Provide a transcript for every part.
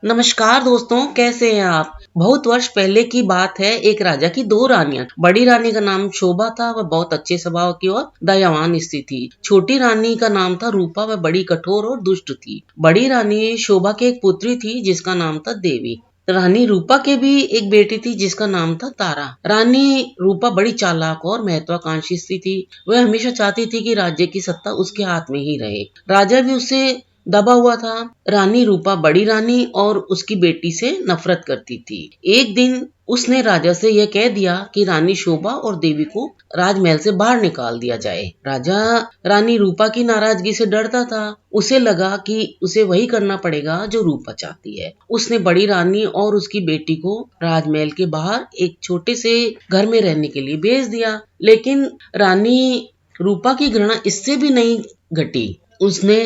नमस्कार दोस्तों, कैसे हैं आप। बहुत वर्ष पहले की बात है। एक राजा की दो रानियां। बड़ी रानी का नाम शोभा था। वह बहुत अच्छे स्वभाव की और दयावान स्त्री थी। छोटी रानी का नाम था रूपा। वह बड़ी कठोर और दुष्ट थी। बड़ी रानी शोभा की एक पुत्री थी जिसका नाम था देवी। रानी रूपा के भी एक बेटी थी जिसका नाम था तारा। रानी रूपा बड़ी चालाक और महत्वाकांक्षी स्त्री थी। वह हमेशा चाहती थी कि राज्य की सत्ता उसके हाथ में ही रहे। राजा भी उससे दबा हुआ था। रानी रूपा बड़ी रानी और उसकी बेटी से नफरत करती थी। एक दिन उसने राजा से यह कह दिया कि रानी शोभा और देवी को राजमहल से बाहर निकाल दिया जाए। राजा रानी रूपा की नाराजगी से डरता था। उसे लगा कि उसे वही करना पड़ेगा जो रूपा चाहती है। उसने बड़ी रानी और उसकी बेटी को राजमहल के बाहर एक छोटे से घर में रहने के लिए भेज दिया। लेकिन रानी रूपा की घृणा इससे भी नहीं घटी। उसने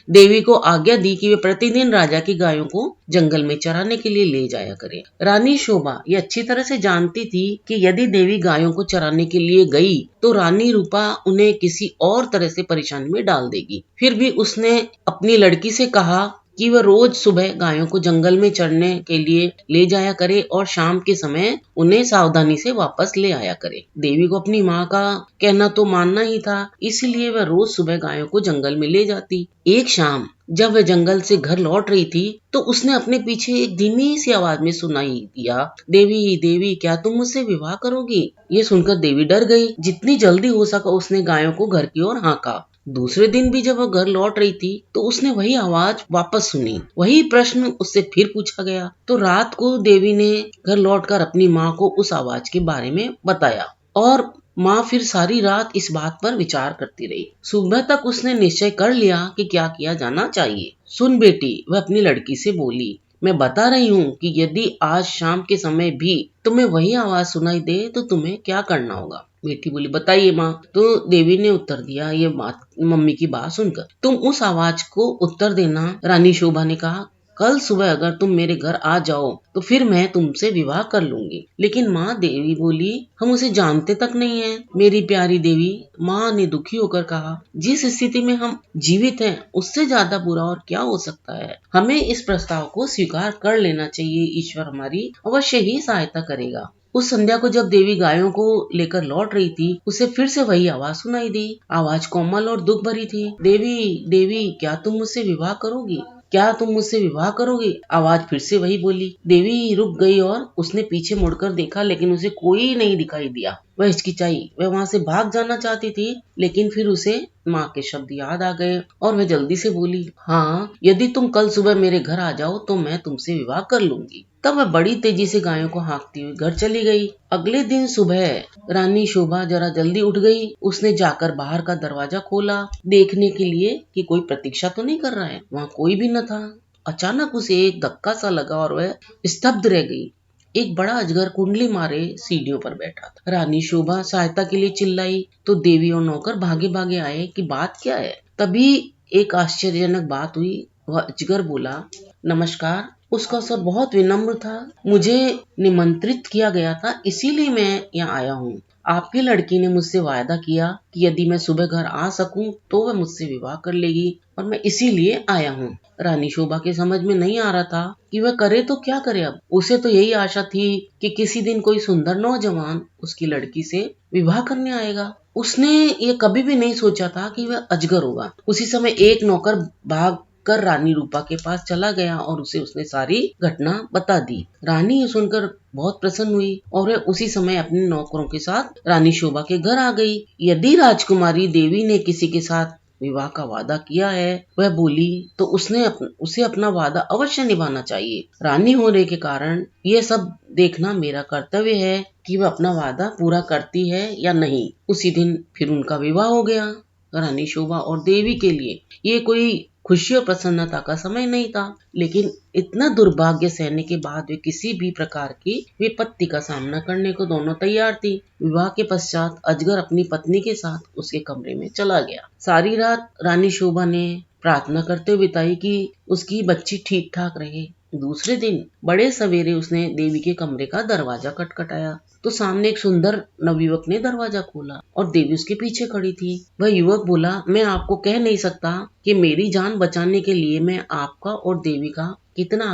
देवी को आज्ञा दी कि वे प्रतिदिन राजा की गायों को जंगल में चराने के लिए ले जाया करे। रानी शोभा ये अच्छी तरह से जानती थी कि यदि देवी गायों को चराने के लिए गई तो रानी रूपा उन्हें किसी और तरह से परेशानी में डाल देगी। फिर भी उसने अपनी लड़की से कहा कि वह रोज सुबह गायों को जंगल में चरने के लिए ले जाया करे और शाम के समय उन्हें सावधानी से वापस ले आया करे। देवी को अपनी माँ का कहना तो मानना ही था, इसलिए वह रोज सुबह गायों को जंगल में ले जाती। एक शाम जब वह जंगल से घर लौट रही थी तो उसने अपने पीछे एक धीमी सी आवाज में सुनाई दिया, देवी देवी क्या तुम मुझसे विवाह करोगी। ये सुनकर देवी डर गई। जितनी जल्दी हो सका उसने गायों को घर की ओर हाँका। दूसरे दिन भी जब वह घर लौट रही थी तो उसने वही आवाज वापस सुनी। वही प्रश्न उससे फिर पूछा गया। तो रात को देवी ने घर लौटकर अपनी माँ को उस आवाज के बारे में बताया और माँ फिर सारी रात इस बात पर विचार करती रही। सुबह तक उसने निश्चय कर लिया कि क्या किया जाना चाहिए। सुन बेटी, वह अपनी लड़की से बोली, मैं बता रही हूँ कि यदि आज शाम के समय भी तुम्हें वही आवाज सुनाई दे तो तुम्हें क्या करना होगा। बेटी बोली, बताइए माँ। तो देवी ने उत्तर दिया, ये बात मम्मी की बात सुनकर तुम उस आवाज को उत्तर देना। रानी शोभा ने कहा, कल सुबह अगर तुम मेरे घर आ जाओ तो फिर मैं तुमसे विवाह कर लूंगी। लेकिन माँ, देवी बोली, हम उसे जानते तक नहीं है। मेरी प्यारी देवी, माँ ने दुखी होकर कहा, जिस स्थिति में हम जीवित हैं उससे ज्यादा बुरा और क्या हो सकता है। हमें इस प्रस्ताव को स्वीकार कर लेना चाहिए। ईश्वर हमारी अवश्य ही सहायता करेगा। उस संध्या को जब देवी गायों को लेकर लौट रही थी उसे फिर से वही आवाज सुनाई दी। आवाज कोमल और दुख भरी थी। देवी देवी क्या तुम मुझसे विवाह करोगी, क्या तुम मुझसे विवाह करोगी। आवाज फिर से वही बोली। देवी रुक गई और उसने पीछे मुड़कर देखा, लेकिन उसे कोई नहीं दिखाई दिया। वह हिचकिचाई। वह वहां से भाग जाना चाहती थी, लेकिन फिर उसे माँ के शब्द याद आ गए और वह जल्दी से बोली, हाँ, यदि तुम कल सुबह मेरे घर आ जाओ तो मैं तुमसे विवाह कर लूंगी। तब वह बड़ी तेजी से गायों को हाँकती हुई घर चली गई। अगले दिन सुबह रानी शोभा जरा जल्दी उठ गई। उसने जाकर बाहर का दरवाजा खोला देखने के लिए कि कोई प्रतीक्षा तो नहीं कर रहा है। वहाँ कोई भी न था। अचानक उसे एक धक्का सा लगा और वह स्तब्ध रह गई। एक बड़ा अजगर कुंडली मारे सीढ़ियों पर बैठा था। रानी शोभा सहायता के लिए चिल्लाई तो देवी और नौकर भागे भागे आए कि बात क्या है। तभी एक आश्चर्यजनक बात हुई। वह अजगर बोला, नमस्कार। उसका स्वर बहुत विनम्र था। मुझे निमंत्रित किया गया था, इसीलिए मैं यहाँ आया हूँ। आपकी लड़की ने मुझसे वायदा किया कि यदि मैं सुबह घर आ सकूं तो वह मुझसे विवाह कर लेगी और मैं इसीलिए आया हूँ। रानी शोभा के समझ में नहीं आ रहा था कि वह करे तो क्या करे। अब उसे तो यही आशा थी कि किसी दिन कोई सुंदर नौजवान उसकी लड़की से विवाह करने आएगा। उसने ये कभी भी नहीं सोचा था कि वह अजगर होगा। उसी समय एक नौकर भाग कर रानी रूपा के पास चला गया और उसने सारी घटना बता दी। रानी ये सुनकर बहुत प्रसन्न हुई और वह उसी समय अपने नौकरों के साथ रानी शोभा के घर आ गई। यदि राजकुमारी देवी ने किसी के साथ विवाह का वादा किया है, वह बोली, तो उसे अपना वादा अवश्य निभाना चाहिए। रानी होने के कारण यह सब देखना मेरा कर्तव्य है कि वह अपना वादा पूरा करती है या नहीं। उसी दिन फिर उनका विवाह हो गया। रानी शोभा और देवी के लिए ये कोई खुशी और प्रसन्नता का समय नहीं था, लेकिन इतना दुर्भाग्य सहने के बाद वे किसी भी प्रकार की विपत्ति का सामना करने को दोनों तैयार थी। विवाह के पश्चात अजगर अपनी पत्नी के साथ उसके कमरे में चला गया। सारी रात रानी शोभा ने प्रार्थना करते हुए बिताई कि उसकी बच्ची ठीक ठाक रहे। दूसरे दिन बड़े सवेरे उसने देवी के कमरे का दरवाजा खटखटाया तो सामने एक सुंदर नवयुवक ने दरवाजा खोला और देवी उसके पीछे खड़ी थी। वह युवक बोला, मैं आपको कह नहीं सकता कि मेरी जान बचाने के लिए मैं आपका और देवी का कितना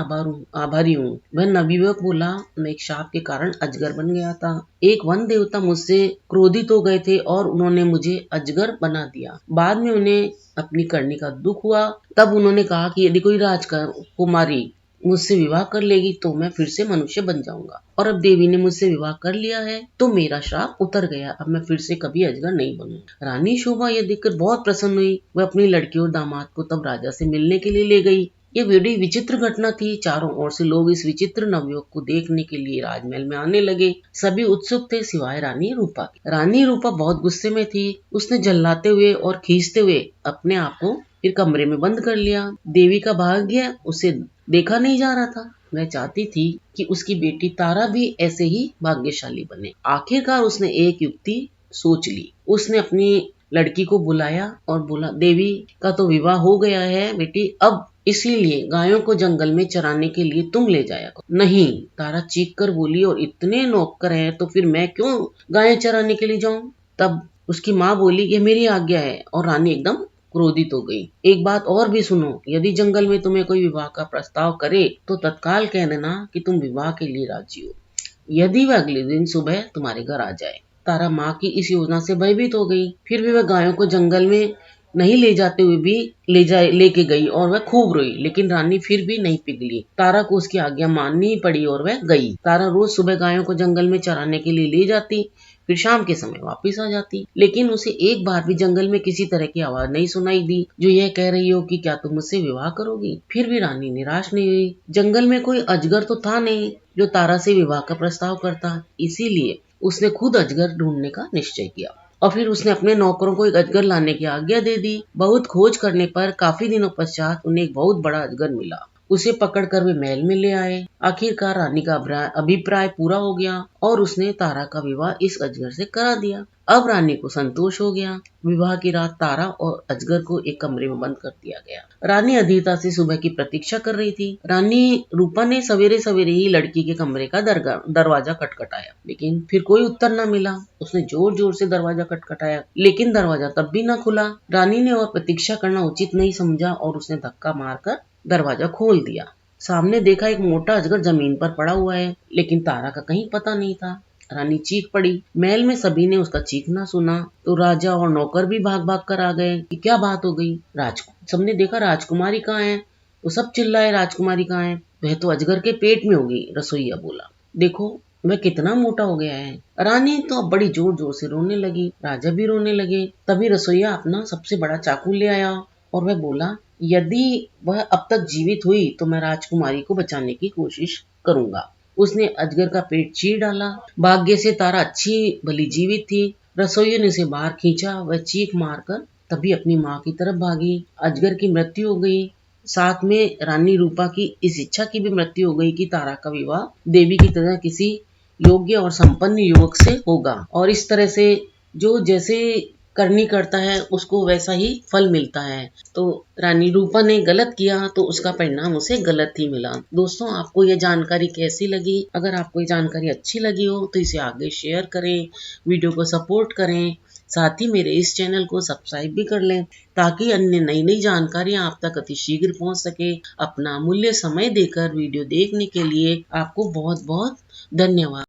आभारी हूँ। वह नवयुवक बोला, मैं एक शाप के कारण अजगर बन गया था। एक वन देवता मुझसे क्रोधित हो गए थे और उन्होंने मुझे अजगर बना दिया। बाद में उन्हें अपनी करनी का दुख हुआ। तब उन्होंने कहा कि यदि कोई राजकुमारी मुझसे विवाह कर लेगी तो मैं फिर से मनुष्य बन जाऊंगा। और अब देवी ने मुझसे विवाह कर लिया है तो मेरा श्राप उतर गया। अब मैं फिर से कभी अजगर नहीं बनूंगी। रानी शोभा यह देखकर बहुत प्रसन्न हुई। वह अपनी लड़की और दामाद को तब राजा से मिलने के लिए ले गई। ये बड़ी विचित्र घटना थी। चारों ओर से लोग इस विचित्र नवयुवक को देखने के लिए राजमहल में आने लगे। सभी उत्सुक थे सिवाय रानी रूपा के। रानी रूपा बहुत गुस्से में थी। उसने जल्लाते हुए और खींचते हुए अपने आप को फिर कमरे में बंद कर लिया। देवी का भाग्य उसे देखा नहीं जा रहा था। वह चाहती थी कि उसकी बेटी तारा भी ऐसे ही भाग्यशाली बने। आखिरकार उसने एक युक्ति सोच ली। उसने अपनी लड़की को बुलाया और बोला, देवी का तो विवाह हो गया है बेटी, अब इसीलिए गायों को जंगल में चराने के लिए तुम ले जाया करो। नहीं, तारा चीख कर बोली, और इतने नौकर हैं तो फिर मैं क्यों गायें चराने के लिए जाऊं। तब उसकी माँ बोली, ये मेरी आज्ञा है। और रानी एकदम क्रोधित हो गई। एक बात और भी सुनो, यदि जंगल में तुम्हें कोई विवाह का प्रस्ताव करे तो तत्काल कह देना कि तुम विवाह के लिए राजी हो, यदि वह अगले दिन सुबह तुम्हारे घर आ जाए। तारा माँ की इस योजना से भयभीत हो गई। फिर भी वह गायों को जंगल में नहीं ले जाते हुए भी लेके गई और वह खूब रोई, लेकिन रानी फिर भी नहीं पिघली। तारा को उसकी आज्ञा माननी पड़ी और वह गई। तारा रोज सुबह गायों को जंगल में चराने के लिए ले जाती, फिर शाम के समय वापस आ जाती, लेकिन उसे एक बार भी जंगल में किसी तरह की आवाज नहीं सुनाई दी जो यह कह रही हो कि क्या तुम मुझसे विवाह करोगी। फिर भी रानी निराश नहीं हुई। जंगल में कोई अजगर तो था नहीं जो तारा से विवाह का प्रस्ताव करता, इसीलिए उसने खुद अजगर ढूंढने का निश्चय किया और फिर उसने अपने नौकरों को एक अजगर लाने की आज्ञा दे दी। बहुत खोज करने पर काफी दिनों पश्चात उन्हें एक बहुत बड़ा अजगर मिला। उसे पकड़कर वे महल में ले आए। आखिरकार रानी का अभिप्राय पूरा हो गया और उसने तारा का विवाह इस अजगर से करा दिया। अब रानी को संतोष हो गया। विवाह की रात तारा और अजगर को एक कमरे में बंद कर दिया गया। रानी अधीरता से सुबह की प्रतीक्षा कर रही थी। रानी रूपा ने सवेरे सवेरे ही लड़की के कमरे का दरवाजा खटखटाया, लेकिन फिर कोई उत्तर न मिला। उसने जोर जोर से दरवाजा खटखटाया, लेकिन दरवाजा तब भी न खुला। रानी ने और प्रतीक्षा करना उचित नहीं समझा और उसने धक्का मारकर दरवाजा खोल दिया। सामने देखा एक मोटा अजगर जमीन पर पड़ा हुआ है, लेकिन तारा का कहीं पता नहीं था। रानी चीख पड़ी। महल में सभी ने उसका चीखना सुना तो राजा और नौकर भी भाग भाग कर आ गए कि क्या बात हो गई। सबने देखा राजकुमारी कहाँ है, तो सब चिल्लाए राजकुमारी कहाँ है। वह तो अजगर के पेट में होगी, रसोइया बोला। देखो वह कितना मोटा हो गया है। रानी तो अब बड़ी जोर जोर से रोने लगी। राजा भी रोने लगे। तभी रसोइया अपना सबसे बड़ा चाकू ले आया और वह बोला, यदि वह अब तक जीवित हुई तो मैं राजकुमारी को बचाने की कोशिश करूंगा। उसने अजगर का पेट चीर डाला। भाग्य से तारा अच्छी भली जीवित थी। रसोइये ने उसे बाहर खींचा। वह चीख मारकर तभी अपनी माँ की तरफ भागी। अजगर की मृत्यु हो गई। साथ में रानी रूपा की इस इच्छा की भी मृत्यु हो गई कि तारा का विवाह देवी की तरह किसी योग्य और संपन्न युवक से होगा। और इस तरह से जो जैसे करनी करता है उसको वैसा ही फल मिलता है। तो रानी रूपा ने गलत किया तो उसका परिणाम उसे गलत ही मिला। दोस्तों, आपको यह जानकारी कैसी लगी? अगर आपको ये जानकारी अच्छी लगी हो तो इसे आगे शेयर करें, वीडियो को सपोर्ट करें। साथ ही मेरे इस चैनल को सब्सक्राइब भी कर लें ताकि अन्य नई नई जानकारियां आप तक अति शीघ्र पहुंच सके। अपना अमूल्य समय देकर वीडियो देखने के लिए आपको बहुत बहुत धन्यवाद।